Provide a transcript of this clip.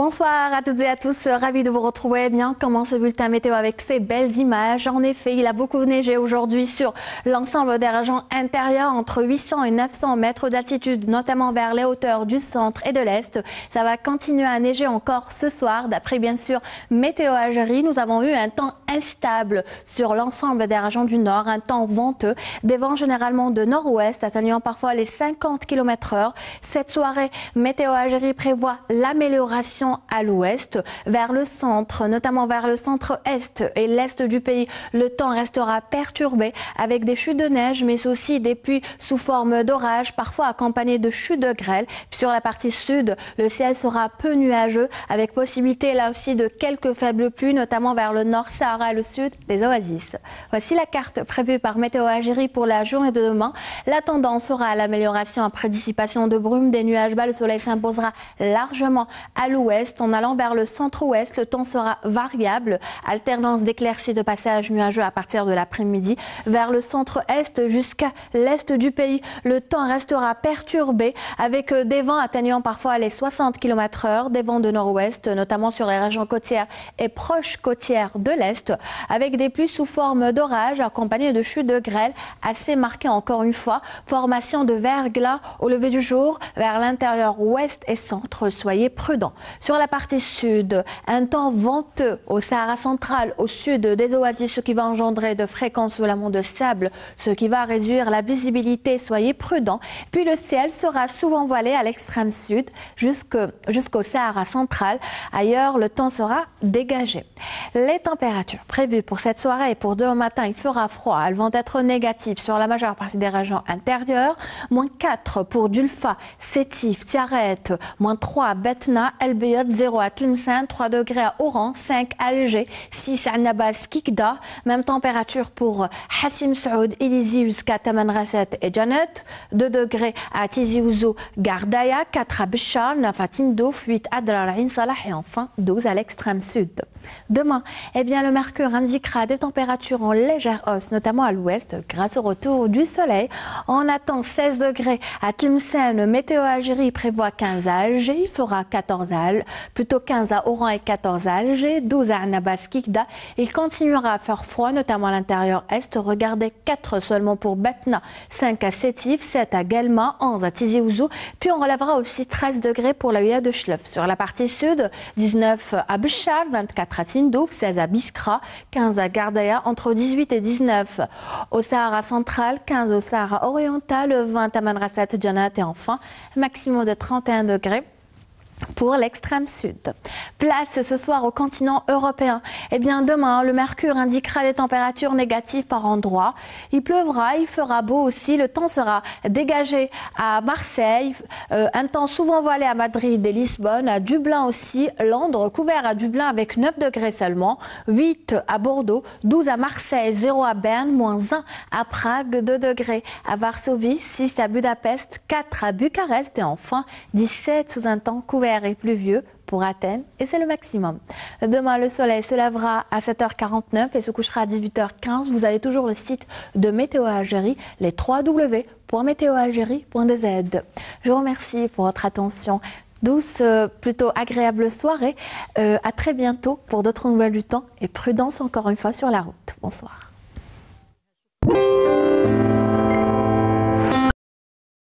Bonsoir à toutes et à tous, ravi de vous retrouver. Bien, comment ce bulletin météo avec ces belles images. En effet, il a beaucoup neigé aujourd'hui sur l'ensemble des régions intérieures, entre 800 et 900 mètres d'altitude, notamment vers les hauteurs du centre et de l'est. Ça va continuer à neiger encore ce soir. D'après bien sûr Météo Algérie, nous avons eu un temps instable sur l'ensemble des régions du nord, un temps venteux, des vents généralement de nord-ouest atteignant parfois les 50 km/h. Cette soirée, Météo Algérie prévoit l'amélioration à l'ouest, vers le centre, notamment vers le centre-est et l'est du pays. Le temps restera perturbé avec des chutes de neige, mais aussi des pluies sous forme d'orage, parfois accompagnées de chutes de grêle. Sur la partie sud, le ciel sera peu nuageux, avec possibilité là aussi de quelques faibles pluies, notamment vers le nord Sahara et le sud des oasis. Voici la carte prévue par Météo Algérie pour la journée de demain. La tendance sera à l'amélioration après dissipation de brume, des nuages bas. Le soleil s'imposera largement à l'ouest. En allant vers le centre-ouest, le temps sera variable, alternance d'éclaircies de passage nuageux à partir de l'après-midi. Vers le centre-est jusqu'à l'est du pays, le temps restera perturbé avec des vents atteignant parfois les 60 km/h, des vents de nord-ouest, notamment sur les régions côtières et proches côtières de l'est, avec des pluies sous forme d'orage accompagnées de chutes de grêle assez marquées encore une fois. Formation de verglas au lever du jour vers l'intérieur ouest et centre. Soyez prudents. Sur la partie sud, un temps venteux au Sahara central, au sud des oasis, ce qui va engendrer de fréquences soulèvements de sable, ce qui va réduire la visibilité. Soyez prudents. Puis le ciel sera souvent voilé à l'extrême sud jusqu'au Sahara central. Ailleurs, le temps sera dégagé. Les températures prévues pour cette soirée et pour demain matin, il fera froid. Elles vont être négatives sur la majeure partie des régions intérieures. -4 pour Dulfa, Sétif, Tiaret, -3 à Betna, El Biad, 0 à Tlemcen, 3 degrés à Oran, 5 à Alger, 6 à Nabas, Kikda. Même température pour Hassim Saoud, Elizi jusqu'à Tamanrasset et Janet. 2 degrés à Tizi Ouzou, Gardaya, 4 à Béchar, 9 à Tindouf, 8 à Drar Ain Salah et enfin 12 à l'extrême sud. Demain, le mercure indiquera des températures en légère hausse, notamment à l'ouest, grâce au retour du soleil. On attend 16 degrés à Tlemcen. Météo Algérie prévoit 15 à Alger, il fera 14 à plutôt 15 à Oran et 14 à Alger, 12 à Annabas, Kikda. Il continuera à faire froid, notamment à l'intérieur est. Regardez 4 seulement pour Betna, 5 à Sétif, 7 à Guelma, 11 à Tizi Ouzou. Puis on relèvera aussi 13 degrés pour la wilaya de Chlef. Sur la partie sud, 19 à Béchar, 24 à Tindouf, 16 à Biskra, 15 à Gardaya, entre 18 et 19 au Sahara central, 15 au Sahara oriental, 20 à Manrasat, Janat et enfin maximum de 31 degrés pour l'extrême sud. Place ce soir au continent européen. Demain, le mercure indiquera des températures négatives par endroits. Il pleuvra, il fera beau aussi. Le temps sera dégagé à Marseille. Un temps souvent voilé à Madrid et Lisbonne. À Dublin aussi. Londres couvert à Dublin avec 9 degrés seulement. 8 à Bordeaux. 12 à Marseille. 0 à Berne. -1 à Prague. 2 degrés à Varsovie. 6 à Budapest. 4 à Bucarest. Et enfin 17 sous un temps couvert et pluvieux pour Athènes, et c'est le maximum. Demain, le soleil se lèvera à 7h49 et se couchera à 18h15. Vous avez toujours le site de Météo Algérie, les 3w.météoalgérie.dz. Je vous remercie pour votre attention. Douce, plutôt agréable soirée. À très bientôt pour d'autres nouvelles du temps et prudence encore une fois sur la route. Bonsoir.